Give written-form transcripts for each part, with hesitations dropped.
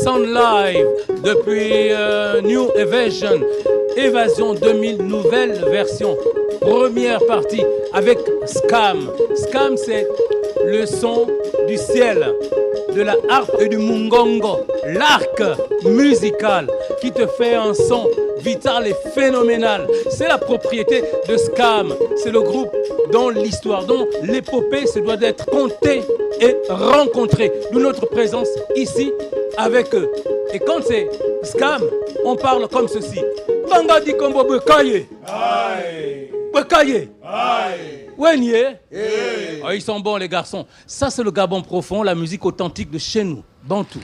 Sound Live depuis New Evasion, Évasion 2000, nouvelle version, première partie avec Scam. Scam, c'est le son du ciel, de la harpe et du mungongo, l'arc musical qui te fait un son vital et phénoménal. C'est la propriété de Scam. C'est le groupe dont l'histoire, dont l'épopée se doit d'être contée et rencontrée. D'où notre présence ici avec eux. Et quand c'est Scam, on parle comme ceci. Banga di kombo bekaye. Bekaye. Wenye. Oh, ils sont bons les garçons. Ça c'est le Gabon profond, la musique authentique de chez nous, Bantou.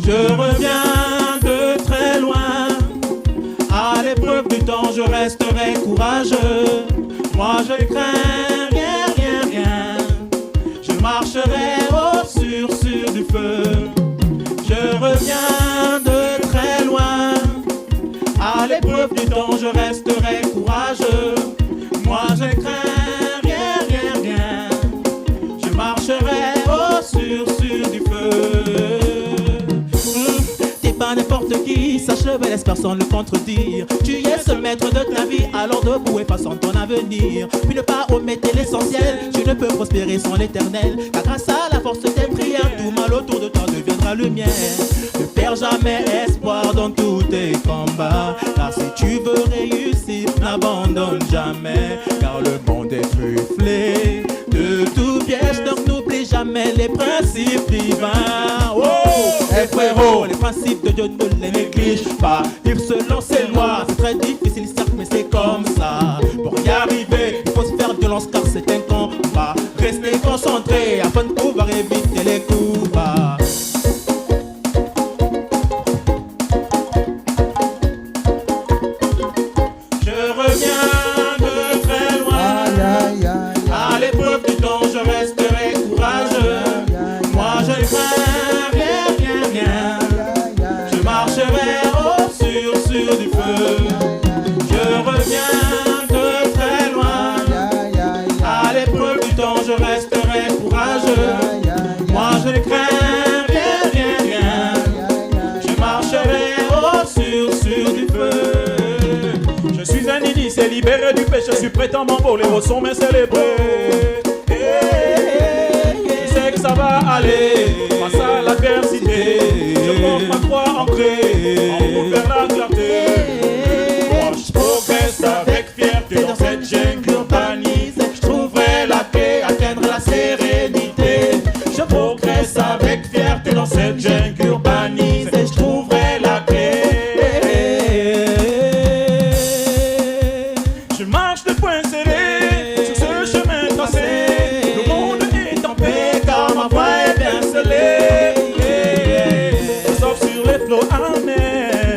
Je reviens de très loin, à l'épreuve du temps je resterai courageux. Moi je crains rien, rien, rien, je marcherai sur du feu. Je reviens de très loin, à l'épreuve du temps je resterai courageux. Moi je crains rien, rien, rien, je marcherai sur du feu. Pas n'importe qui, sache-le, mais laisse personne le contredire. Tu es seul maître de ta vie, alors debout et façonne ton avenir. Puis ne pas omettre l'essentiel, tu ne peux prospérer sans l'éternel. Car grâce à la force de tes prières, tout mal autour de toi deviendra le mien. Ne perds jamais espoir dans tous tes combats, car si tu veux réussir, n'abandonne jamais. Car le monde est trufflé de tout piège, donc n'oublie jamais les principes divins. Oh, et frérot, les principes de Dieu ne les néglige pas. Vivre selon ses lois, c'est très difficile certes, mais c'est comme ça. Pour y arriver, il faut se faire violence car c'est un combat. Rester concentré afin de pouvoir éviter les coups bas. Je reviens de très loin, à l'épreuve du temps je resterai courageux. Moi je crains rien, rien, rien, je marcherai sur du feu. Je reviens de très loin, à l'épreuve du temps je resterai courageux. Moi je crains rien, rien, rien, je marcherai sur du feu. Je suis un initié libéré du péché, je suis prêt à m'envoler au sommet célébré. Je sais que ça va aller, face à l'adversité, je porte ma croix ancrée, en route vers la clarté. Moi je progresse avec fierté dans cette jungle urbanisée, je trouverai la paix, atteindre la sérénité. Je progresse avec fierté dans cette jungle urbanisée, je trouverai la paix. Je marche de poing serré sur ce chemin tracé, le monde est en paix car ma voix est bien scellée. Je sors sur les flots, amen.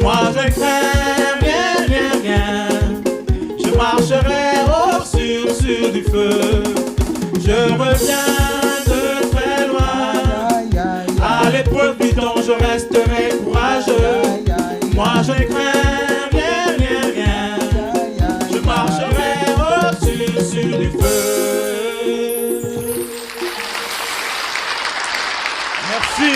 Moi je crains rien, rien, rien. Je marcherai au sur du feu. Je reviens de très loin. À l'épreuve du temps, je resterai courageux. Moi je crains rien, rien, rien. Je marcherai au sur du feu. Merci.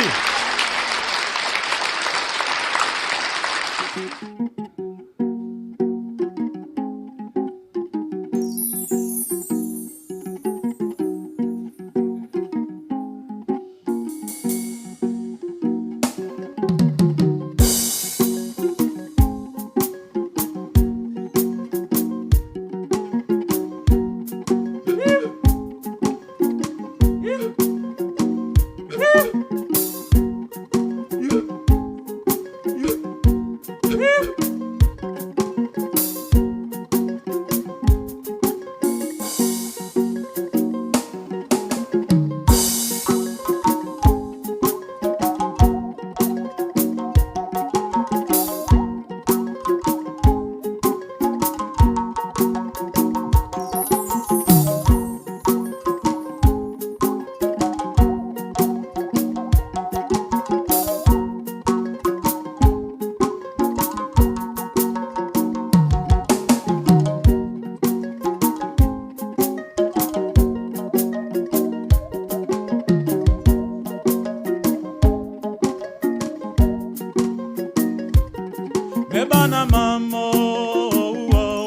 Bana mamo,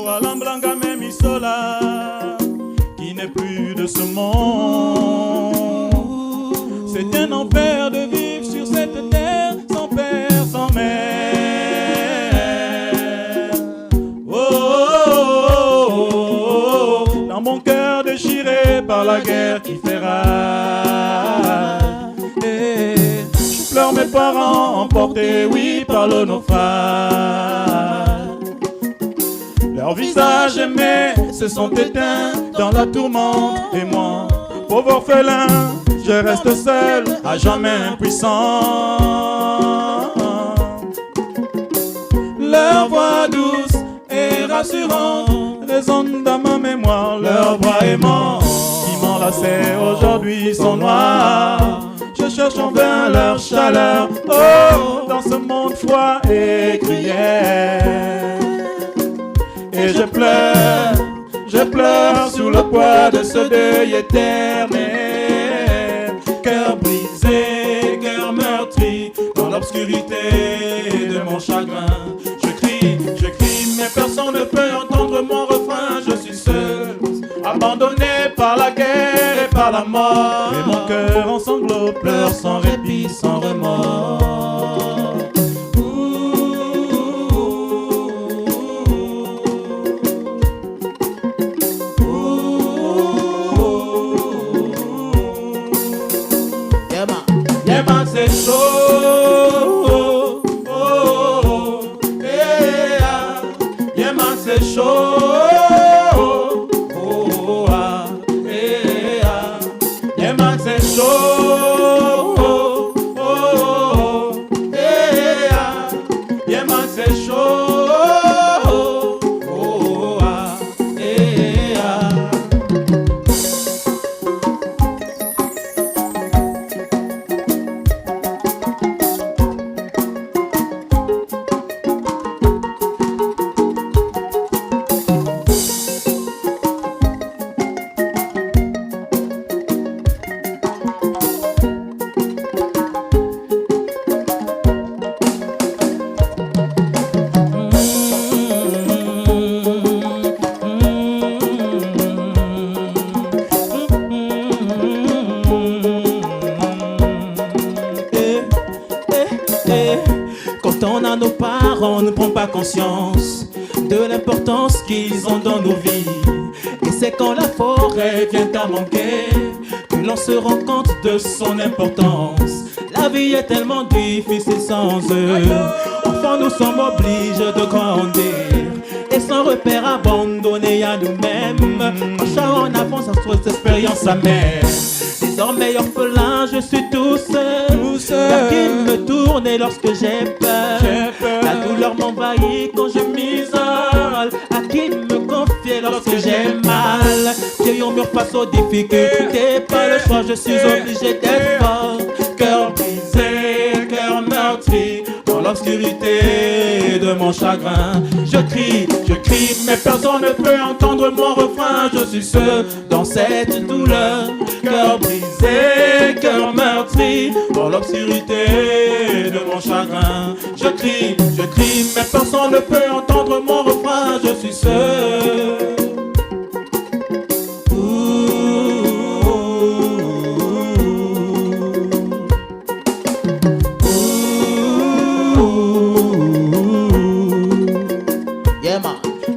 alambranga me misola, qui n'est plus de ce monde. C'est un enfer de vivre sur cette terre sans père, sans mère. Oh, dans mon cœur déchiré par la guerre qui fait rage. Je pleure mes parents emportés, oui, par le naufrage. Leurs visages aimés se sont éteints dans la tourmente. Et moi, pauvre orphelin, je reste seul, à jamais impuissant. Leur voix douce et rassurante résonne dans ma mémoire. Leur voix aimante qui m'enlaçait aujourd'hui sont noirs. Je cherche en vain leur chaleur, oh, dans ce monde froid et cruel. Et je pleure sous le poids de ce deuil éternel. Cœur brisé, cœur meurtri, dans l'obscurité de mon chagrin. Je crie, mais personne ne peut entendre mon refrain. Je suis seul, abandonné par la guerre et par la mort. Et mon cœur en sanglots pleure sans répit, sans remords. Yeman c'est chaud, Yeman c'est chaud, Yeman c'est chaud, Yeman c'est chaud. Quand on a nos parents, on ne prend pas conscience de l'importance qu'ils ont dans nos vies. Et c'est quand la forêt vient à manquer que l'on se rend compte de son importance. La vie est tellement difficile sans eux. Enfants, nous sommes obligés de grandir et sans repère abandonnés à nous-mêmes. Marchant en avant, ça se trouve expérience amère. Désormais orphelin, je suis tout seul. La vie me tourne et lorsque j'ai peur, la douleur trahi quand je m'isole. À qui me confier lorsque j'ai mal? Vieillon mur face aux difficultés, pas le choix, je suis obligé d'être fort. Cœur brisé, cœur meurtri, dans l'obscurité de mon chagrin. Je crie, mais personne ne peut entendre mon refrain. Je suis seul dans cette douleur. Cœur brisé, cœur meurtri, dans l'obscurité de mon chagrin. Je crie, mais personne ne peut entendre mon refrain. Je suis seul.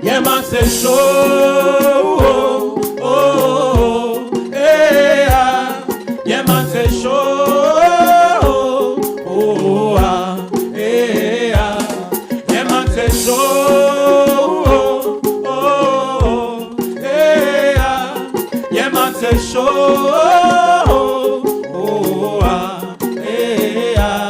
Yeah man, c'est chaud, oh, oh, oh, hey, ah. Yeah man, c'est chaud, oh, oh, ah, hey, ah. Yeah man, c'est chaud, oh, oh, oh, hey, ah. Yeah man, c'est chaud, oh, oh, ah, hey, ah.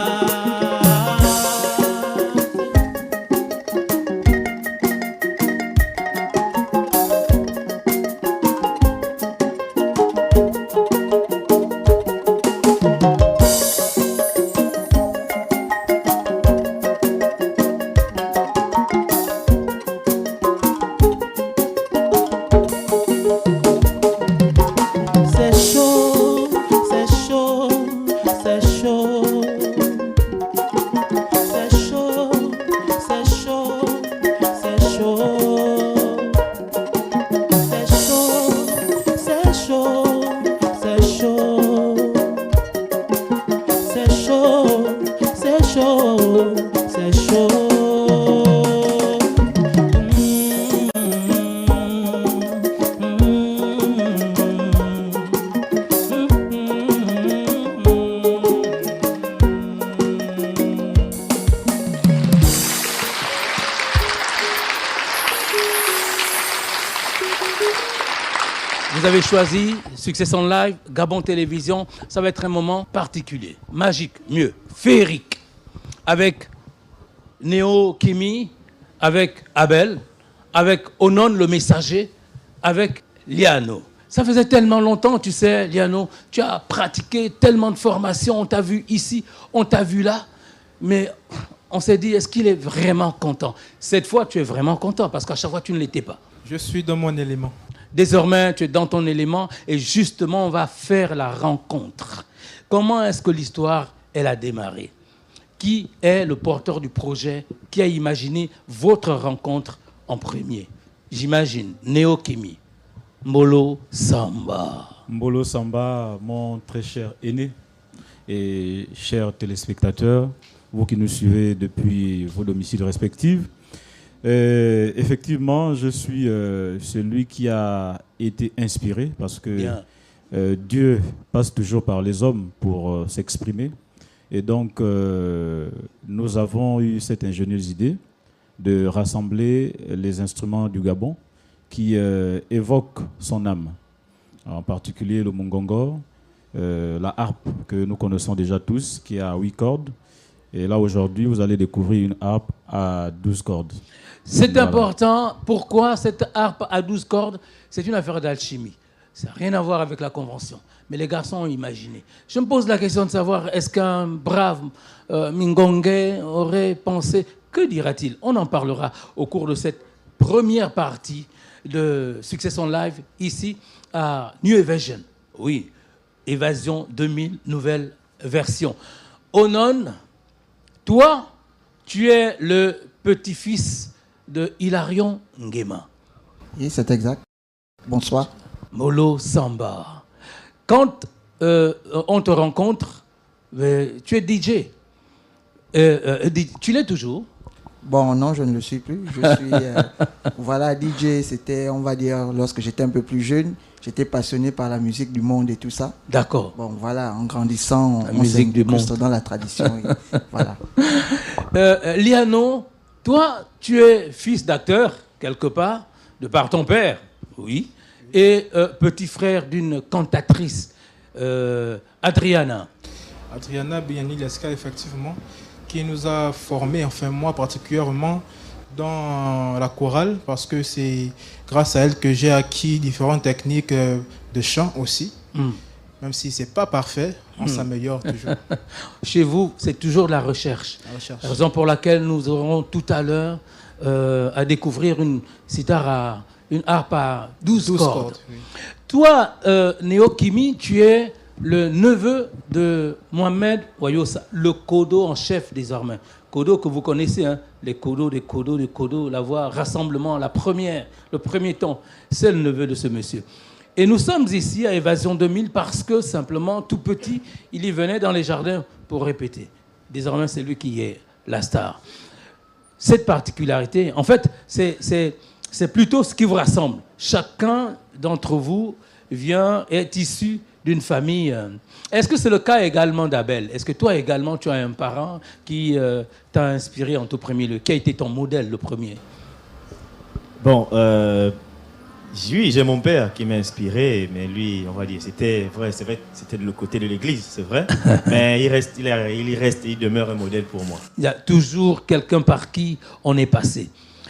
Vous avez choisi Success en Live, Gabon Télévision. Ça va être un moment particulier, magique, mieux, féerique. Avec Néo Kimi, avec Abel, avec Onon le messager, avec Liano. Ça faisait tellement longtemps, tu sais, Liano, tu as pratiqué tellement de formations, on t'a vu ici, on t'a vu là, mais on s'est dit, est-ce qu'il est vraiment content? Cette fois, tu es vraiment content, parce qu'à chaque fois, tu ne l'étais pas. Je suis dans mon élément. Désormais, tu es dans ton élément et justement, on va faire la rencontre. Comment est-ce que l'histoire, elle a démarré? Qui est le porteur du projet? Qui a imaginé votre rencontre en premier? J'imagine Néo Kimi, Mbolo Samba. Mbolo Samba, mon très cher aîné et chers téléspectateurs, vous qui nous suivez depuis vos domiciles respectifs. Effectivement, je suis celui qui a été inspiré parce que Dieu passe toujours par les hommes pour s'exprimer. Et donc, nous avons eu cette ingénieuse idée de rassembler les instruments du Gabon qui évoquent son âme. En particulier le mungongor, la harpe que nous connaissons déjà tous, qui est à 8 cordes. Et là, aujourd'hui, vous allez découvrir une harpe à 12 cordes. C'est voilà. Important. Pourquoi cette harpe à 12 cordes? C'est une affaire d'alchimie. Ça n'a rien à voir avec la convention. Mais les garçons ont imaginé. Je me pose la question de savoir, est-ce qu'un brave Mingongue aurait pensé? Que dira-t-il? On en parlera au cours de cette première partie de Success en Live, ici, à New Evasion. Oui, Évasion 2000, nouvelle version. Onon, toi, tu es le petit-fils de Hilarion Nguema. Oui, c'est exact. Bonsoir. Mbolo Samba. Quand on te rencontre, tu es DJ. Tu l'es toujours? Bon, non, je ne le suis plus. Je suis, voilà, DJ, c'était, on va dire, lorsque j'étais un peu plus jeune, j'étais passionné par la musique du monde et tout ça. D'accord. Bon, voilà, en grandissant, la musique du monde. Dans la tradition. Voilà. Liano, toi, tu es fils d'acteur, quelque part, de par ton père, oui, et petit frère d'une cantatrice, Adriana. Adriana Biani-Leska, effectivement, qui nous a formés, enfin moi particulièrement, dans la chorale parce que c'est grâce à elle que j'ai acquis différentes techniques de chant aussi. Même si ce n'est pas parfait, on s'améliore toujours. Chez vous, c'est toujours la recherche. La raison pour laquelle nous aurons tout à l'heure à découvrir une sitar une harpe à 12 cordes. Oui. Toi, Néo Kimi, tu es le neveu de Mohamed Wayosa, le Kodo en chef désormais. Kodo que vous connaissez, hein, les Kodo, la voix, rassemblement, le premier ton, c'est le neveu de ce monsieur. Et nous sommes ici à Évasion 2000 parce que simplement, tout petit, il y venait dans les jardins pour répéter. Désormais, c'est lui qui est la star. Cette particularité, en fait, c'est plutôt ce qui vous rassemble. Chacun d'entre vous est issu d'une famille. Est-ce que c'est le cas également d'Abel? Est-ce que toi également, tu as un parent qui t'a inspiré en tout premier lieu? Qui a été ton modèle, le premier? Bon, oui, j'ai mon père qui m'a inspiré, mais lui, on va dire, c'était vrai, c'était de le côté de l'église, c'est vrai. Mais il demeure un modèle pour moi. Il y a toujours quelqu'un par qui on est passé.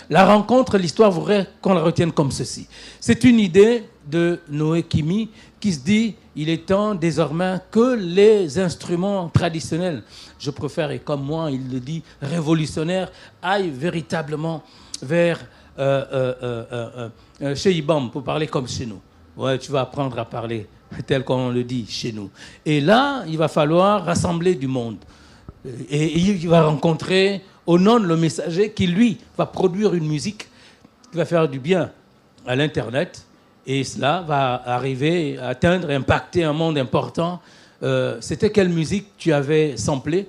La rencontre, l'histoire, vous voudrez qu'on la retienne comme ceci. C'est une idée de Noé Kimi qui se dit, il est temps désormais que les instruments traditionnels, je préfère, et comme moi, il le dit, révolutionnaires, aillent véritablement vers chez Ibam, pour parler comme chez nous. Ouais, tu vas apprendre à parler tel qu'on le dit chez nous. Et là, il va falloir rassembler du monde. Et il va rencontrer Onon, le messager, qui, lui, va produire une musique qui va faire du bien à l'Internet. Et cela va arriver à atteindre et impacter un monde important. C'était quelle musique tu avais samplé?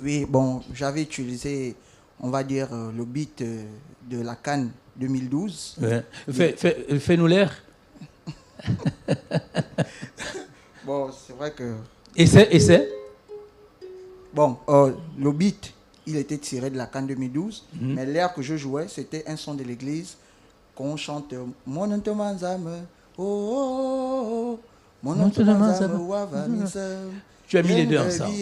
Oui, bon, j'avais utilisé, on va dire, le beat de la Cannes 2012. Ouais. Fais-nous l'air. Bon, c'est vrai que... Et c'est Bon, le beat, il était tiré de la Cannes 2012, mais l'air que je jouais, c'était un son de l'église qu'on chante « Mon ontomanzame, oh, oh, oh, mon ontomanzame, wava misam ». Tu as mis les deux ensemble.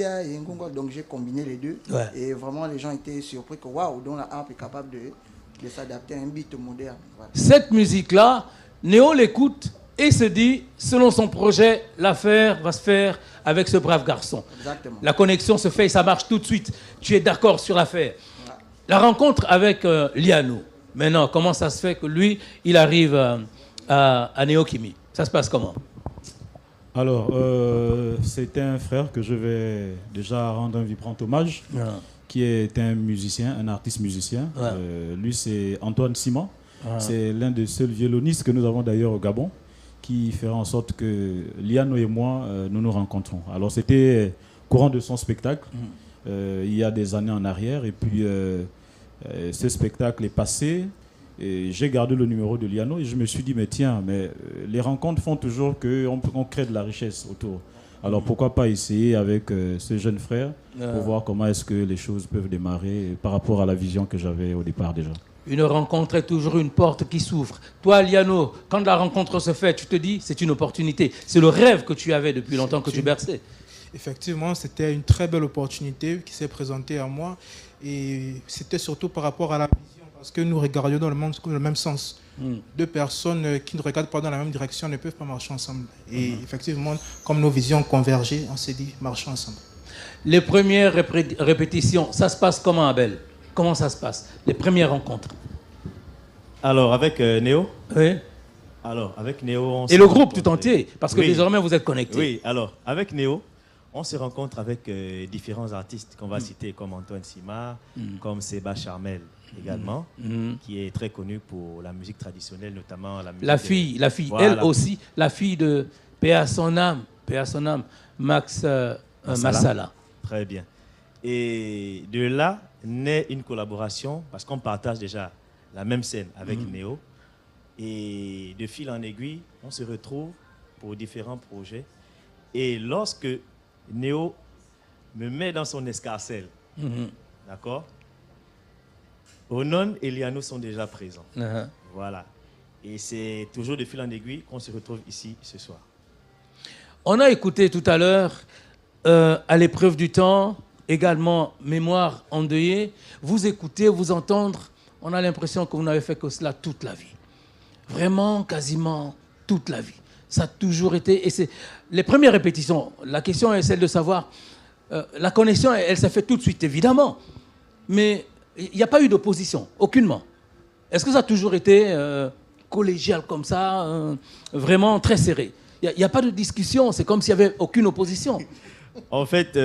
Donc j'ai combiné les deux. Ouais. Et vraiment, les gens étaient surpris que waouh, donc la harpe est capable de s'adapter à un beat moderne. Voilà. Cette musique-là, Néo l'écoute et se dit, selon son projet, l'affaire va se faire avec ce brave garçon. Exactement. La connexion se fait et ça marche tout de suite. Tu es d'accord sur l'affaire. Ouais. La rencontre avec Liano. Maintenant, comment ça se fait que lui, il arrive à Néo Kimi? Ça se passe comment? Alors, c'était un frère que je vais déjà rendre un vibrant hommage, qui est un musicien, un artiste musicien. Lui, c'est Antoine Simon. C'est l'un des seuls violonistes que nous avons d'ailleurs au Gabon, qui fera en sorte que Liano et moi, nous nous rencontrons. Alors, c'était courant de son spectacle, il y a des années en arrière, et puis ce spectacle est passé. Et j'ai gardé le numéro de Liano et je me suis dit, mais tiens, les rencontres font toujours qu'on crée de la richesse autour. Alors pourquoi pas essayer avec ce jeune frère pour voir comment est-ce que les choses peuvent démarrer par rapport à la vision que j'avais au départ déjà. Une rencontre est toujours une porte qui s'ouvre. Toi, Liano, quand la rencontre se fait, tu te dis, c'est une opportunité. C'est le rêve que tu avais depuis longtemps que tu berçais. Effectivement, c'était une très belle opportunité qui s'est présentée à moi. Et c'était surtout par rapport à la vision. Parce que nous regardions dans le même sens. Deux personnes qui ne regardent pas dans la même direction ne peuvent pas marcher ensemble. Et effectivement, comme nos visions convergeaient, on s'est dit, marchons ensemble. Les premières répétitions, ça se passe comment, Abel? Comment ça se passe? Les premières rencontres? Alors, avec Néo? Oui. Alors, avec Néo... Et le groupe tout entier? Parce que désormais, vous êtes connectés. Oui, alors, avec Néo, on se rencontre avec différents artistes qu'on va citer, comme Antoine Sima, comme Seba Charmel également, qui est très connu pour la musique traditionnelle, notamment la musique... La fille, voilà. Elle aussi, la fille de paix à son âme, Max Massala. Très bien. Et de là naît une collaboration, parce qu'on partage déjà la même scène avec Néo. Et de fil en aiguille, on se retrouve pour différents projets. Et lorsque Néo me met dans son escarcelle, d'accord, Onon et Liano sont déjà présents. Voilà. Et c'est toujours de fil en aiguille qu'on se retrouve ici ce soir. On a écouté tout à l'heure, à l'épreuve du temps, également Mémoire endeuillée. Vous écoutez, vous entendre on a l'impression que vous n'avez fait que cela toute la vie. Vraiment, quasiment toute la vie. Ça a toujours été... Et c'est les premières répétitions, la question est celle de savoir... la connexion, elle s'est faite tout de suite, évidemment. Mais il n'y a pas eu d'opposition, aucunement. Est-ce que ça a toujours été collégial comme ça, vraiment très serré? Il n'y a pas de discussion, c'est comme s'il n'y avait aucune opposition. En fait,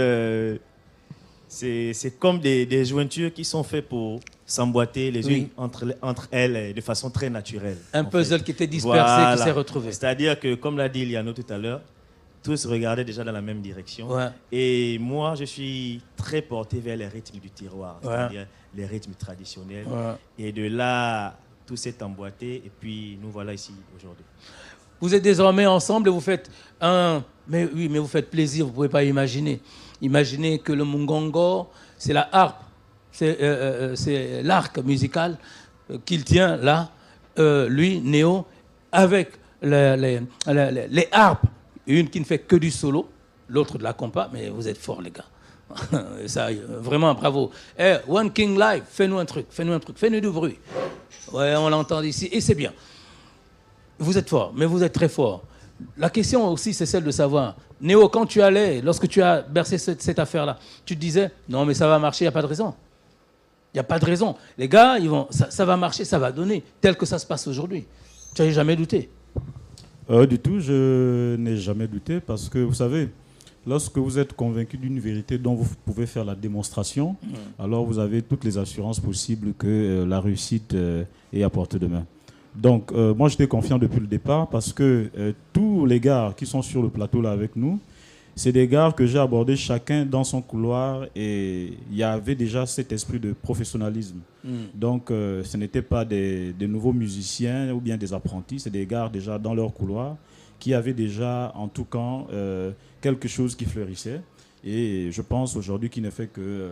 c'est comme des jointures qui sont faites pour s'emboîter les unes entre elles de façon très naturelle. Un puzzle qui était dispersé, qui s'est retrouvé. C'est-à-dire que, comme l'a dit Liano tout à l'heure, tous regardaient déjà dans la même direction. Ouais. Et moi, je suis très porté vers les rythmes du terroir, c'est-à-dire les rythmes traditionnels. Ouais. Et de là, tout s'est emboîté et puis nous voilà ici aujourd'hui. Vous êtes désormais ensemble et vous faites un... Mais oui, mais vous faites plaisir, vous ne pouvez pas imaginer. Imaginez que le mungongo, c'est la harpe, c'est l'arc musical qu'il tient là, lui, Néo, avec les harpes. Une qui ne fait que du solo, l'autre de la compa, mais vous êtes forts, les gars. Ça, vraiment, bravo. Hey, One King Live, fais-nous un truc, fais-nous du bruit. Ouais, on l'entend ici, et c'est bien. Vous êtes forts, mais vous êtes très forts. La question aussi, c'est celle de savoir, Néo, quand tu allais, lorsque tu as bercé cette affaire-là, tu te disais, non, mais ça va marcher, il n'y a pas de raison. Il n'y a pas de raison. Les gars, ça va marcher, ça va donner, tel que ça se passe aujourd'hui. Tu n'avais jamais douté? Du tout, je n'ai jamais douté parce que, vous savez, lorsque vous êtes convaincu d'une vérité dont vous pouvez faire la démonstration, alors vous avez toutes les assurances possibles que la réussite est à portée de main. Donc, moi, j'étais confiant depuis le départ parce que tous les gars qui sont sur le plateau là avec nous, c'est des gars que j'ai abordés chacun dans son couloir et il y avait déjà cet esprit de professionnalisme. Donc, ce n'étaient pas des nouveaux musiciens ou bien des apprentis, c'est des gars déjà dans leur couloir qui avaient déjà, en tout cas, quelque chose qui fleurissait. Et je pense aujourd'hui qu'il ne fait que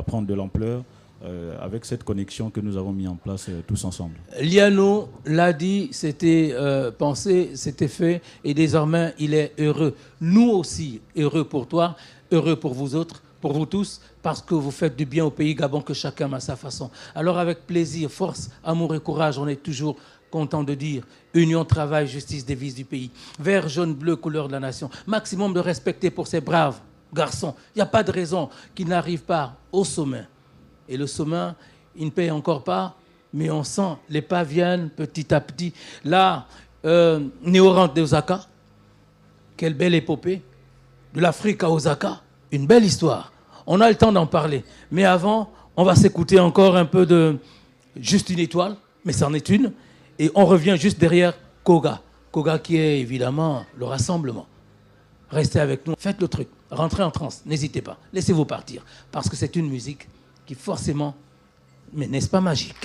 prendre de l'ampleur avec cette connexion que nous avons mis en place tous ensemble. Liano l'a dit, c'était pensé, c'était fait, et désormais il est heureux. Nous aussi, heureux pour toi, heureux pour vous autres, pour vous tous, parce que vous faites du bien au pays Gabon, que chacun à sa façon. Alors avec plaisir, force, amour et courage, on est toujours content de dire union, travail, justice, devise du pays. Vert, jaune, bleu, couleur de la nation. Maximum de respect pour ces braves garçons. Il n'y a pas de raison qu'ils n'arrivent pas au sommet. Et le sommet, il ne paye encore pas, mais on sent les pas viennent petit à petit. Là, Néo rentre d'Osaka. Quelle belle épopée. De l'Afrique à Osaka, une belle histoire. On a le temps d'en parler. Mais avant, on va s'écouter encore un peu de Juste une étoile, mais c'en est une. Et on revient juste derrière Koga. Koga qui est évidemment le rassemblement. Restez avec nous, faites le truc, rentrez en transe, n'hésitez pas, laissez-vous partir. Parce que c'est une musique qui forcément, mais n'est-ce pas magique?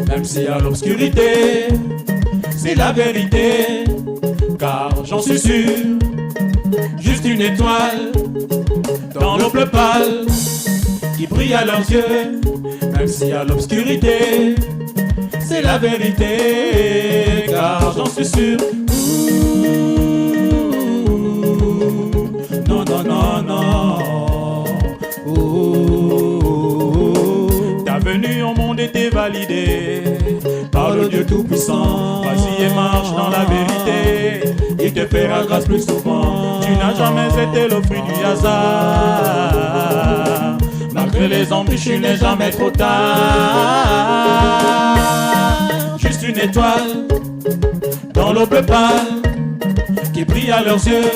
Même si à l'obscurité, c'est la vérité, car j'en suis sûr, juste une étoile dans l'eau bleu pâle qui brille à leurs yeux. Même si à l'obscurité, c'est la vérité, car j'en suis sûr. Non, non, non, non. Ta venue au monde était validée par Dieu Tout-Puissant. Vas-y et marche dans la vérité, il te fera grâce plus souvent. Tu n'as jamais été le fruit du hasard. Malgré les embûches, il n'est jamais trop tard. Juste une étoile dans l'eau bleu pâle qui brille à leurs yeux,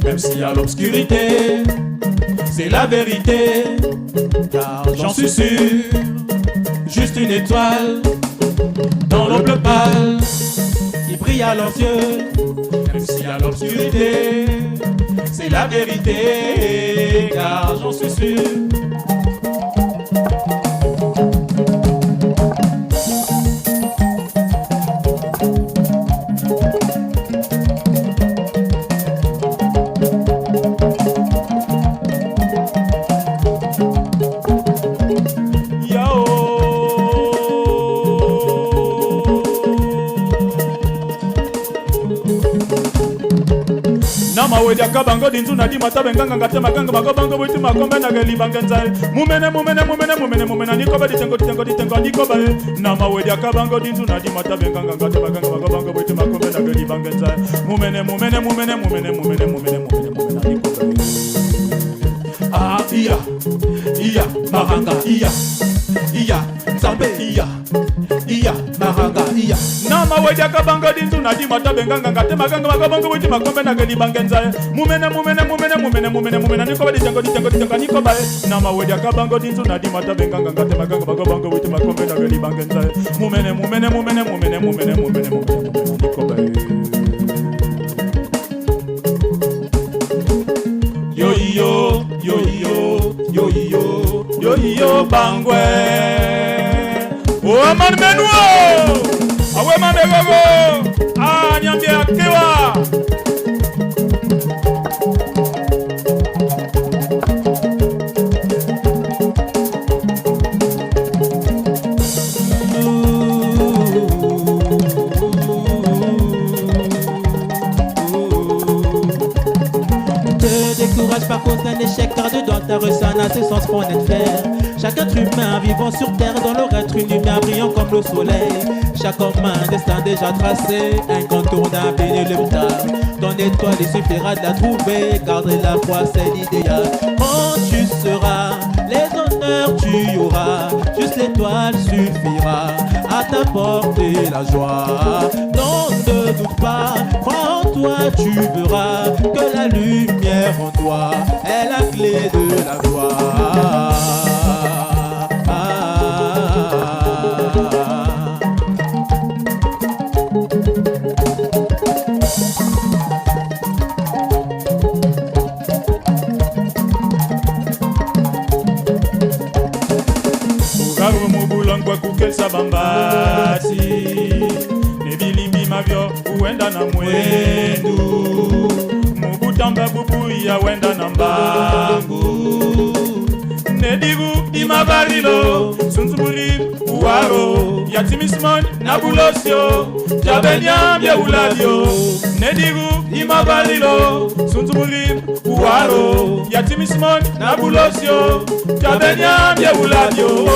même s'il y a l'obscurité. C'est la vérité, car j'en suis sûr. Juste une étoile dans l'eau bleu pâle qui brille à leurs yeux, même s'il y a l'obscurité. C'est la vérité, car j'en suis sûr. Wedia kabango dinzu na di mata benganga ngate maganga magobango buti makombe na geli bangenza mumene nikoba ditengo nikoba na mawedia kabango dinzu na di mata benganga ngate maganga magobango buti makombe na geli bangenza mumene nikoba ah iya maranga iya nzambe iya maranga iya na mawedia kabango dinzu na di mata benganga ngate maganga magobango buti makombe na geli bangenza mumene nikoba ditengo nikoba na mawedia kabango dinzu na di mata benganga ngate maganga magobango buti makombe na geli bangenza mumene nikoba yo bangwe oh man menuo awe mamegogo nyambie akewa Par cause d'un échec, car dedans ta ressent à ses sens pour être faire. Chaque être humain vivant sur terre, dans leur être une lumière brillant comme le soleil. Chaque homme a un destin déjà tracé, incontournable, inéluctable. Ton étoile, il suffira de la trouver, garder la foi, c'est l'idéal. Quand tu seras, les honneurs tu auras, juste l'étoile suffira à t'apporter la joie. Non, ne doute pas, crois en toi, tu verras que la lumière en toi est la clé de la gloire. Sabambasi nebilimbi mavyo uenda na mwendu mubutamba bubuya wenda na mbangu nedigu imabarilo sunzumuri uwaro yatimismon na bulosio jabenyambye ulavyo nedigu imabarilo sunzumuri uwaro yatimismon na bulosio jabenyambye ulavyo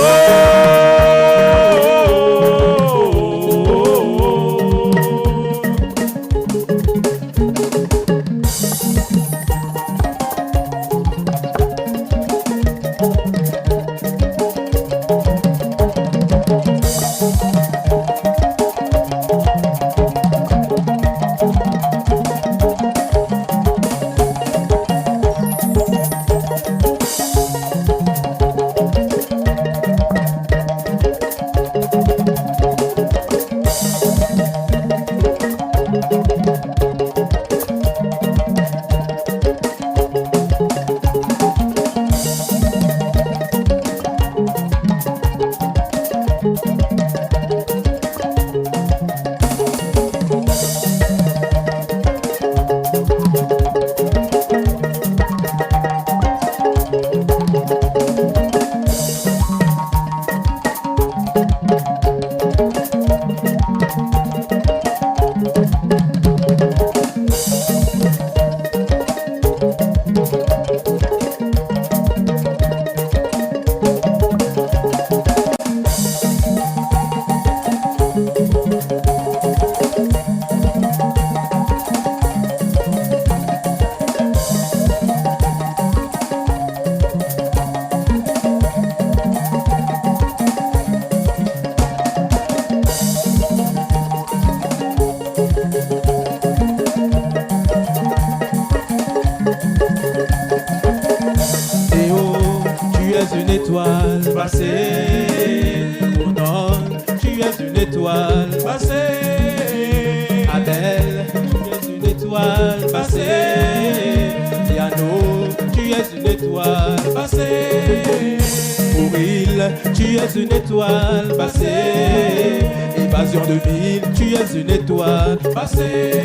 étoile passée. Bourdonne, tu es une étoile passée. Abel, tu es une étoile passée. Piano, tu es une étoile passée. Pouril, tu es une étoile passée. Évasion de ville, tu es une étoile passée.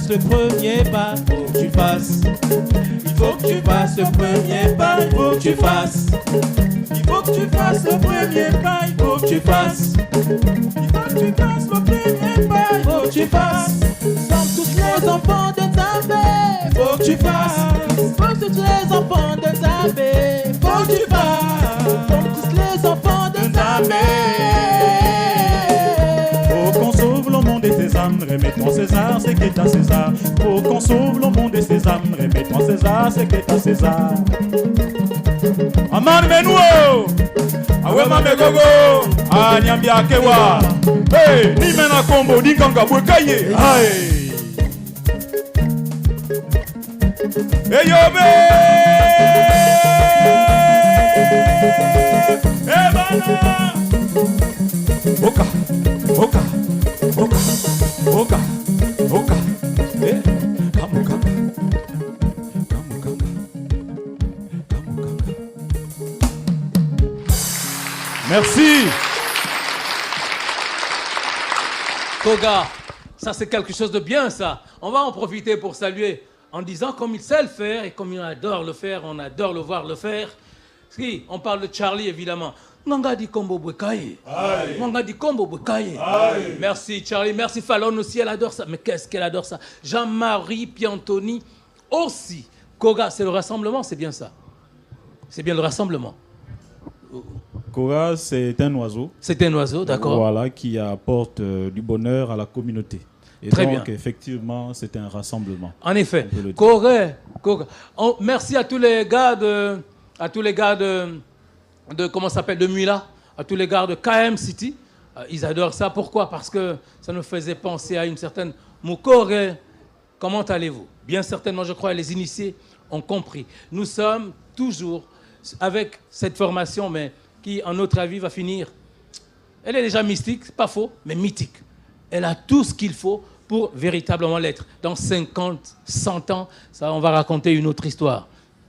Le premier pas, faut que tu fasses. Il faut que tu fasses le premier pas, il faut que tu fasses. Il faut que tu fasses le premier pas, il faut que tu fasses. Il faut que tu fasses le premier pas, il faut que que tu fasses. Comme tous les enfants de Zambé, faut que tu fasses. Comme tous les enfants de Zambé, faut que tu fasses. Comme tous les enfants de Zambé. Faut qu'on sauve le monde et ses âmes, remettons César, c'est qu'est à César. Faut qu'on sauve le monde et ses âmes, remettons César, c'est qu'est à César. Aman menuo awe mame gogo anyambia kewa hey ni mena kombo ni kanga bwekaye hey eyobe ebana oka oka oka oka oka kamuka Merci. Koga, ça c'est quelque chose de bien ça. On va en profiter pour saluer en disant comme il sait le faire et comme il adore le faire, on adore le voir le faire. Si, on parle de Charlie évidemment. Nganga di Kombo Bwekaye. Nganga di Kombo Bwekaye. Merci Charlie, merci Fallon aussi, elle adore ça. Mais qu'est-ce qu'elle adore ça. Jean-Marie Piantoni aussi. Koga, c'est le rassemblement, c'est bien ça. C'est bien le rassemblement. Koga, c'est un oiseau. C'est un oiseau, d'accord. Voilà, qui apporte du bonheur à la communauté. Et très donc, bien. effectivement, c'est un rassemblement. En effet. Koga. Merci à tous les gars de comment ça s'appelle, de Muila, à tous les gars de KM City. Ils adorent ça. Pourquoi? Parce que ça nous faisait penser à une certaine Mukore. Comment allez-vous? Bien certainement, je crois, les initiés ont compris. Nous sommes toujours avec cette formation, mais qui, en notre avis, va finir. Elle est déjà mystique, c'est pas faux, mais mythique. Elle a tout ce qu'il faut pour véritablement l'être. Dans 50, 100 ans, ça, on va raconter une autre histoire.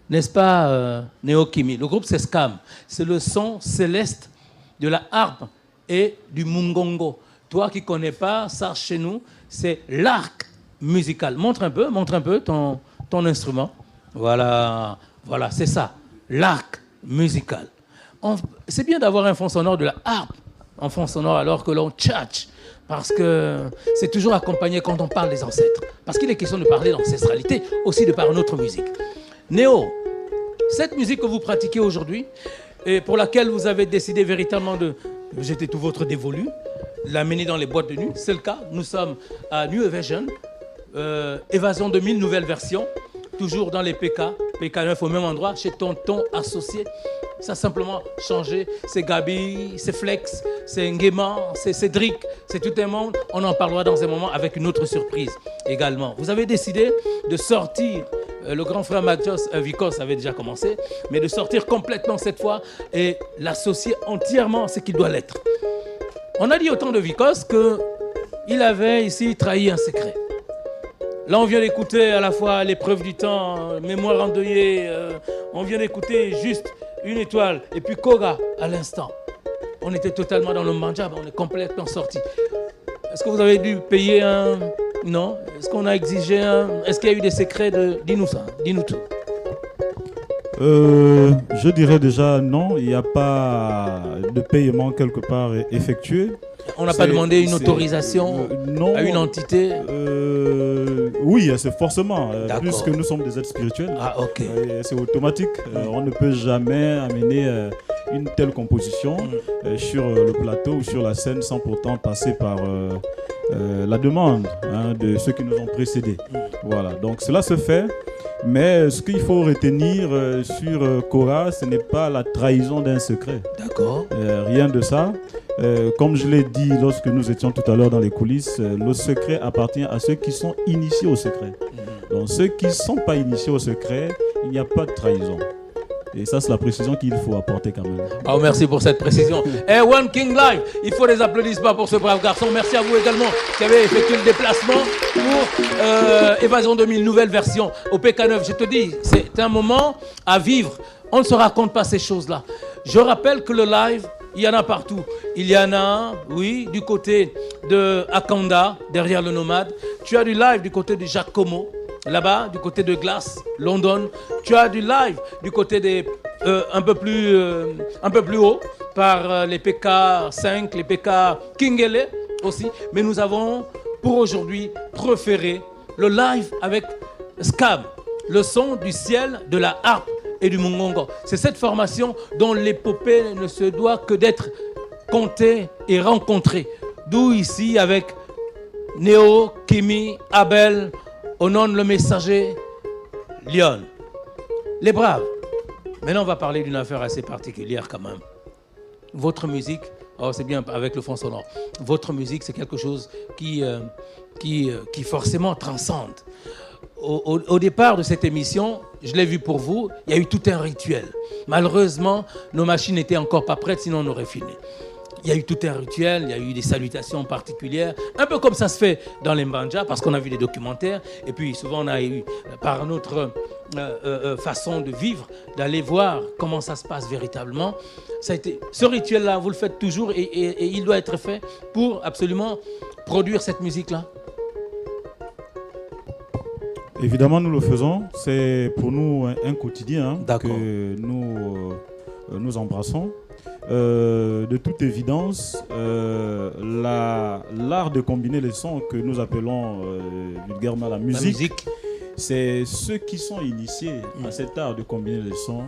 N'est-ce pas, Néo Kimi? Le groupe, c'est Scam. C'est le son céleste de la harpe et du mungongo. Toi qui ne connais pas, ça, chez nous, c'est l'arc musical. Montre un peu ton instrument. Voilà, c'est ça, l'arc musical. C'est bien d'avoir un fond sonore de la harpe en fond sonore alors que l'on tchatche, parce que c'est toujours accompagné quand on parle des ancêtres. Parce qu'il est question de parler d'ancestralité, aussi de par notre musique. Néo, cette musique que vous pratiquez aujourd'hui, et pour laquelle vous avez décidé véritablement de jeter tout votre dévolu, l'amener dans les boîtes de nuit, c'est le cas. Nous sommes à New Evasion, Évasion 2000, nouvelle version, toujours dans les PK9 au même endroit, chez Tonton Associé. Ça a simplement changé. C'est Gabi, c'est Flex, c'est Nguema, c'est Cédric, c'est tout un monde. On en parlera dans un moment avec une autre surprise également. Vous avez décidé de sortir, le grand frère Vicos avait déjà commencé, mais de sortir complètement cette fois et l'associer entièrement à ce qu'il doit l'être. On a dit au temps de Vicos qu'il avait ici trahi un secret. Là, on vient d'écouter à la fois l'épreuve du temps, mémoire endeuillée, on vient d'écouter juste une étoile, et puis Koga à l'instant. On était totalement dans le manjab, on est complètement sorti. Est-ce que vous avez dû payer un... Non? Est-ce qu'on a exigé un... Est-ce qu'il y a eu des secrets de... Dis-nous ça, dis-nous tout. Je dirais déjà non, il n'y a pas de paiement quelque part effectué. On n'a pas demandé une autorisation non, à une entité Oui, c'est forcément. Puisque nous sommes des êtres spirituels, c'est automatique. On ne peut jamais amener une telle composition sur le plateau ou sur la scène sans pourtant passer par la demande de ceux qui nous ont précédés. Voilà, donc cela se fait. Mais ce qu'il faut retenir sur Cora, ce n'est pas la trahison d'un secret. D'accord. Rien de ça. Comme je l'ai dit lorsque nous étions tout à l'heure dans les coulisses, le secret appartient à ceux qui sont initiés au secret. Donc ceux qui ne sont pas initiés au secret, il n'y a pas de trahison. Et ça, c'est la précision qu'il faut apporter quand même. Oh, merci pour cette précision. Et One King Live, il faut des applaudissements pour ce brave garçon. Merci à vous également qui avez effectué le déplacement pour Évasion 2000, nouvelle version au PK9. Je te dis, c'est un moment à vivre. On ne se raconte pas ces choses-là. Je rappelle que le live, il y en a partout. Il y en a, oui, du côté de Akanda, derrière le Nomade. Tu as du live du côté de Giacomo. Là-bas, du côté de Glass, London, tu as du live du côté des un peu plus haut par les PK5, les PK Kingele aussi. Mais nous avons pour aujourd'hui proférer le live avec Scam, le son du ciel, de la harpe et du mungongo. C'est cette formation dont l'épopée ne se doit que d'être contée et rencontrée. D'où ici avec Néo, Kimi, Abel, Onon le messager, Lyon. Les braves. Maintenant, on va parler d'une affaire assez particulière quand même. Votre musique, c'est bien avec le fond sonore. Votre musique, c'est quelque chose qui forcément transcende. Au départ de cette émission, je l'ai vu pour vous, il y a eu tout un rituel. Malheureusement, nos machines n'étaient encore pas prêtes, sinon on aurait filmé. Il y a eu tout un rituel, il y a eu des salutations particulières, un peu comme ça se fait dans les Mbanja, parce qu'on a vu des documentaires, et puis souvent on a eu, par notre façon de vivre, d'aller voir comment ça se passe véritablement. Ce rituel-là, vous le faites toujours, et il doit être fait pour absolument produire cette musique-là. Évidemment, nous le faisons. C'est pour nous un quotidien que nous embrassons. De toute évidence, l'art de combiner les sons que nous appelons vulgairement la musique, c'est ceux qui sont initiés à cet art de combiner les sons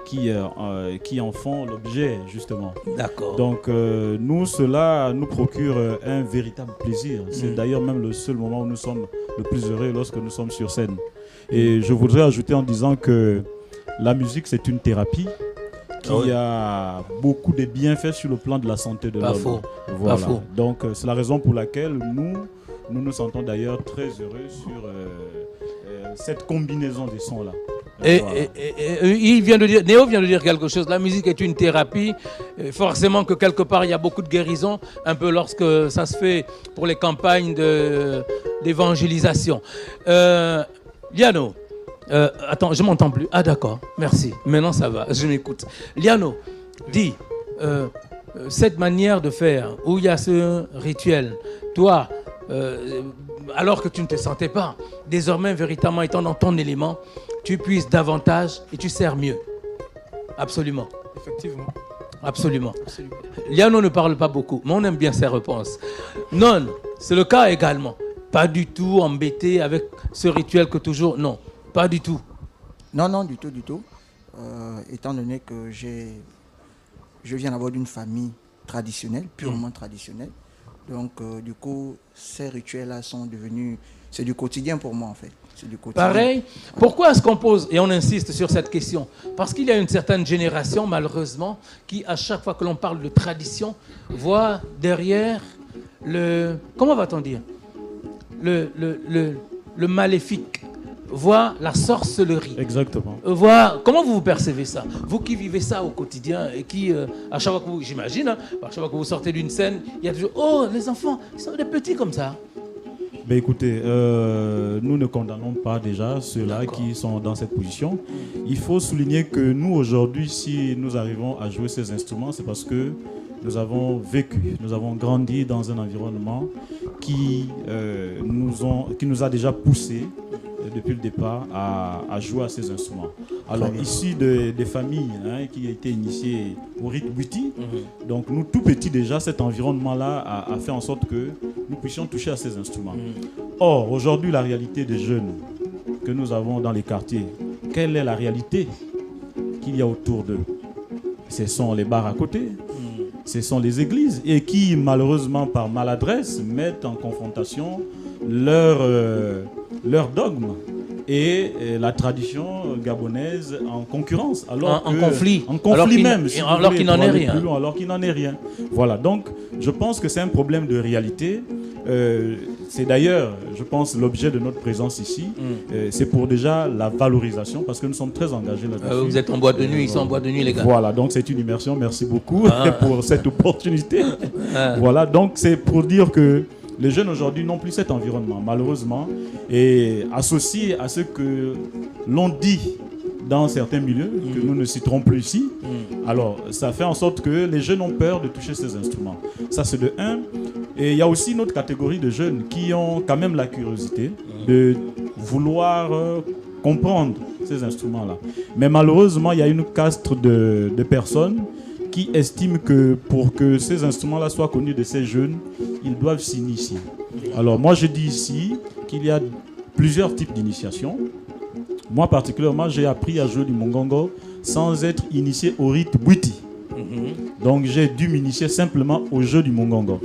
qui en font l'objet, justement. D'accord. Donc, cela nous procure un véritable plaisir. C'est d'ailleurs même le seul moment où nous sommes le plus heureux, lorsque nous sommes sur scène. Et je voudrais ajouter en disant que la musique, c'est une thérapie qui a beaucoup de bienfaits sur le plan de la santé de l'homme. Voilà. Donc, c'est la raison pour laquelle nous nous sentons d'ailleurs très heureux sur cette combinaison des sons-là. Il vient de dire, Néo vient de dire quelque chose. La musique est une thérapie. Forcément que quelque part, il y a beaucoup de guérison, un peu lorsque ça se fait pour les campagnes d'évangélisation. Liano, attends, je m'entends plus. Ah d'accord, merci. Maintenant ça va, je m'écoute. Liano, dis, cette manière de faire, où il y a ce rituel, toi, alors que tu ne te sentais pas, désormais véritablement étant dans ton élément, tu puisses davantage et tu sers mieux. Absolument. Effectivement. Absolument. Liano ne parle pas beaucoup, mais on aime bien ses réponses. Non, c'est le cas également. Pas du tout embêté avec ce rituel que toujours... Non, pas du tout. Non, du tout. Étant donné que je viens d'abord d'une famille traditionnelle, purement traditionnelle. Donc, du coup, ces rituels-là sont devenus... C'est du quotidien pour moi, en fait. C'est du quotidien. Pareil. Pourquoi est-ce qu'on pose, et on insiste sur cette question? Parce qu'il y a une certaine génération, malheureusement, qui, à chaque fois que l'on parle de tradition, voit derrière le... Comment va-t-on dire? Le maléfique, voit la sorcellerie. Exactement. Comment vous percevez ça? Vous qui vivez ça au quotidien et qui, à chaque fois que vous, j'imagine, à chaque fois que vous sortez d'une scène, il y a toujours, oh, les enfants, ils sont des petits comme ça. Ben écoutez, nous ne condamnons pas déjà ceux-là qui sont dans cette position. Il faut souligner que nous, aujourd'hui, si nous arrivons à jouer ces instruments, c'est parce que nous avons vécu, nous avons grandi dans un environnement qui nous a déjà poussés depuis le départ à jouer à ces instruments. Alors ici des familles qui ont été initiées au rythme Buti, donc nous tout petits déjà, cet environnement-là a fait en sorte que nous puissions toucher à ces instruments. Or, aujourd'hui, la réalité des jeunes que nous avons dans les quartiers, quelle est la réalité qu'il y a autour d'eux? Ce sont les bars à côté, ce sont les églises, et qui, malheureusement, par maladresse, mettent en confrontation leur dogme et la tradition gabonaise en concurrence. Alors en conflit. En conflit même. Alors qu'il n'en est rien. Alors qu'il n'en est rien. Voilà, donc je pense que c'est un problème de réalité. C'est d'ailleurs, je pense, l'objet de notre présence ici. C'est pour déjà la valorisation, parce que nous sommes très engagés là-dessus. Vous êtes en boîte de nuit, ils sont en boîte de nuit, les gars. Voilà, donc c'est une immersion. Merci beaucoup pour cette opportunité. Voilà, donc c'est pour dire que les jeunes aujourd'hui n'ont plus cet environnement, malheureusement, et associé à ce que l'on dit dans certains milieux, que nous ne citerons plus ici. Alors, ça fait en sorte que les jeunes ont peur de toucher ces instruments. Ça, c'est de un. Et il y a aussi une autre catégorie de jeunes qui ont quand même la curiosité de vouloir comprendre ces instruments-là. Mais malheureusement, il y a une caste de personnes qui estiment que pour que ces instruments-là soient connus de ces jeunes, ils doivent s'initier. Alors moi je dis ici qu'il y a plusieurs types d'initiation. Moi particulièrement, j'ai appris à jouer du mongongo sans être initié au rite bwiti. Donc j'ai dû m'initier simplement au jeu du mongongo.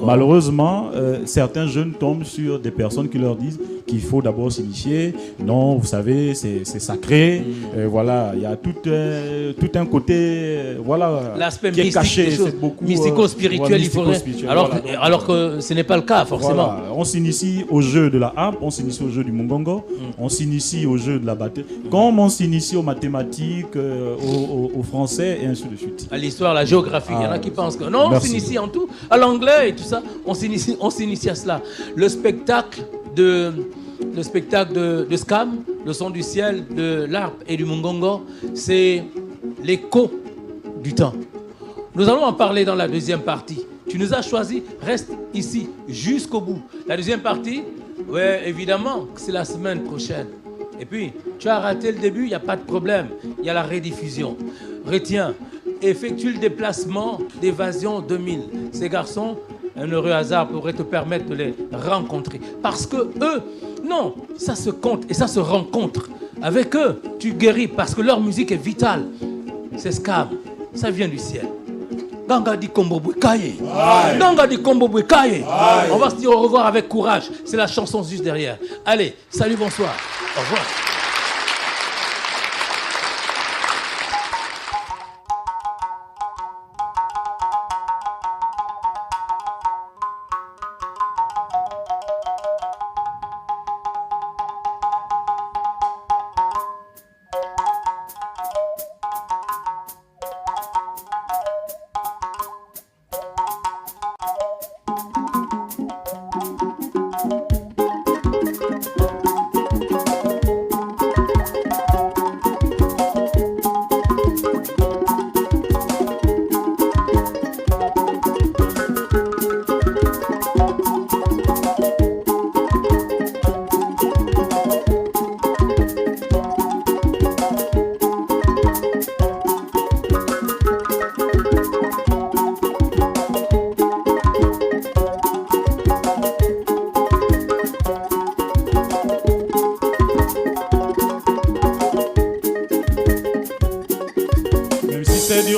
Malheureusement, certains jeunes tombent sur des personnes qui leur disent qu'il faut d'abord s'initier. Non, vous savez, c'est sacré. Voilà, il y a tout un côté, voilà, l'aspect qui est caché. C'est beaucoup mystico-spirituel. Alors que ce n'est pas le cas forcément. Voilà, on s'initie au jeu de la harpe, on s'initie au jeu du mongongo, on s'initie au jeu de la batterie, comme on s'initie aux mathématiques, au français et ainsi de suite. À l'histoire, la géographie, il y en a qui pensent que non, on s'initie en tout, à l'anglais et tout ça, on s'initie à cela. Le spectacle de Scam, le son du ciel, de l'harpe et du mongongo, c'est l'écho du temps. Nous allons en parler dans la deuxième partie. Tu nous as choisi, reste ici jusqu'au bout. La deuxième partie, ouais, évidemment, c'est la semaine prochaine. Et puis, tu as raté le début, il n'y a pas de problème. Il y a la rediffusion. Retiens, effectue le déplacement d'Évasion 2000. Ces garçons, un heureux hasard pourrait te permettre de les rencontrer. Parce que eux, non, ça se compte et ça se rencontre. Avec eux, tu guéris parce que leur musique est vitale. C'est Scam, ça vient du ciel. Ganga di Kombo Bwekaye. Ganga di Kombo Bwekaye. On va se dire au revoir avec courage. C'est la chanson juste derrière. Allez, salut, bonsoir. Au revoir.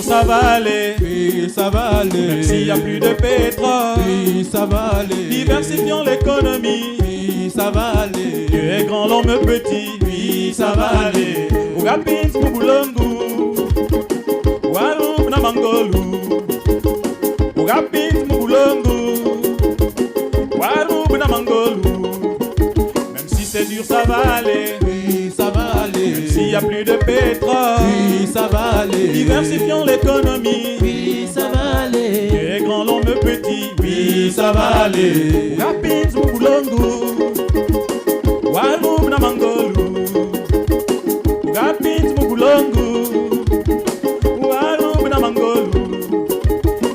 Ça va aller, oui, ça va aller. Même s'il n'y a plus de pétrole, oui, ça va aller. Diversifions l'économie, oui, ça va aller. Dieu est grand, l'homme petit, oui, ça va aller. Ougapins Mubulongu, Waloup Namangolu, Ougapins Mubulongu, Waloup Namangolu. Même si c'est dur, ça va aller, oui, ça va aller. Même s'il n'y a plus de pétrole, oui, ça va aller. Diversifions l'économie, oui, ça va aller. Dieu est grand, l'homme petit, oui, ça va aller. Ougapins Mubulongu, Waloup Namangolu, Ougapins Mubulongu, Waloup Namangolu.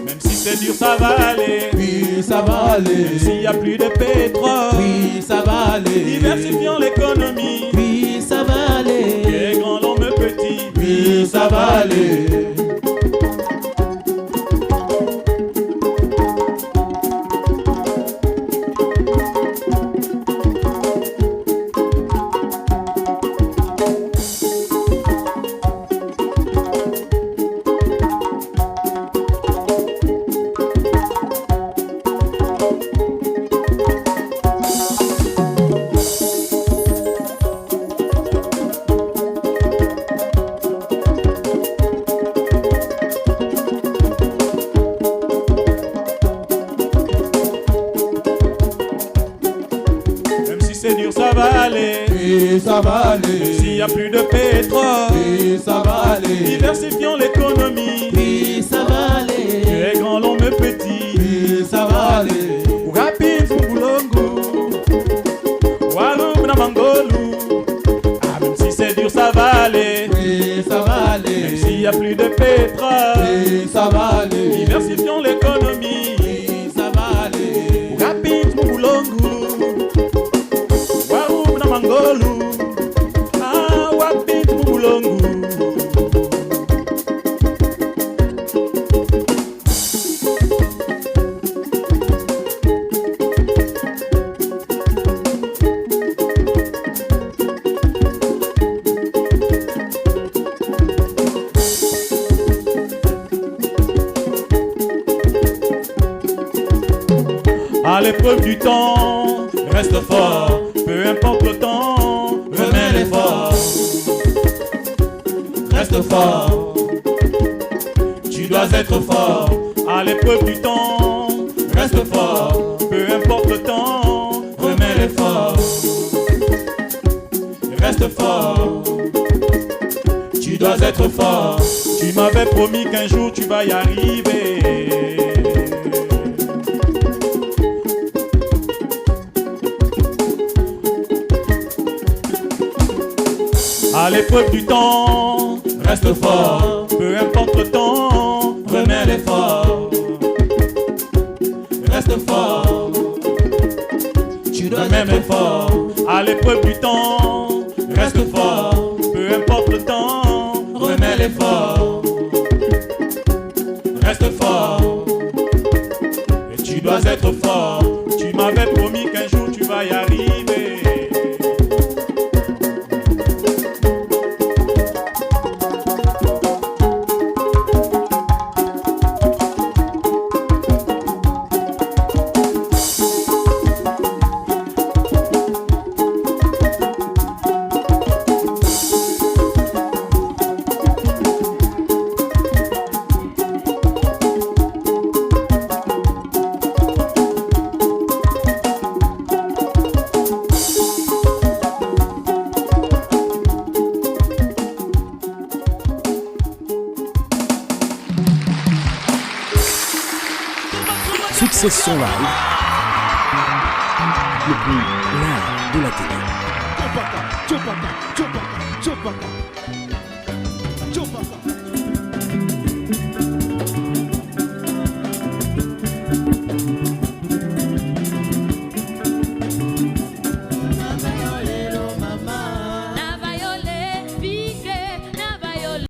Même si c'est dur, ça va aller, oui, ça va aller. Même s'il n'y a plus de pétrole, oui, ça va aller. Diversifions l'économie, oui, ça va aller. Dieu est grand, l'homme petit, oui, ça va aller. Ça va aller. S'il n'y a plus de pétrole, oui, ça va aller. Diversifions l'économie, oui, ça va aller. Dieu est grand, l'homme petit, oui, ça va aller. Ougapins Mubulongu, Waloup Namangolu. Ah, même si c'est dur, ça va aller, oui, ça va aller. Même s'il n'y a plus de pétrole, oui, ça va aller. Diversifions l'économie, oui, ça va aller. Ougapins Mubulongu, Waloup Namangolu. l'épreuve du temps, reste fort, peu importe le temps, remets l'effort. Reste fort, tu dois être fort, à l'épreuve du temps, reste fort, peu importe le temps, remets l'effort. Reste fort, tu dois être fort, tu m'avais promis qu'un jour tu vas y arriver. À l'épreuve du temps, reste fort, peu importe le temps, remets l'effort. Reste fort, tu dois même effort. À l'épreuve du temps, reste fort, peu importe le temps, remets l'effort. Reste fort, et tu dois être fort. Tu m'avais promis qu'un jour tu vas y arriver. Succession Live, le plus live de la télé.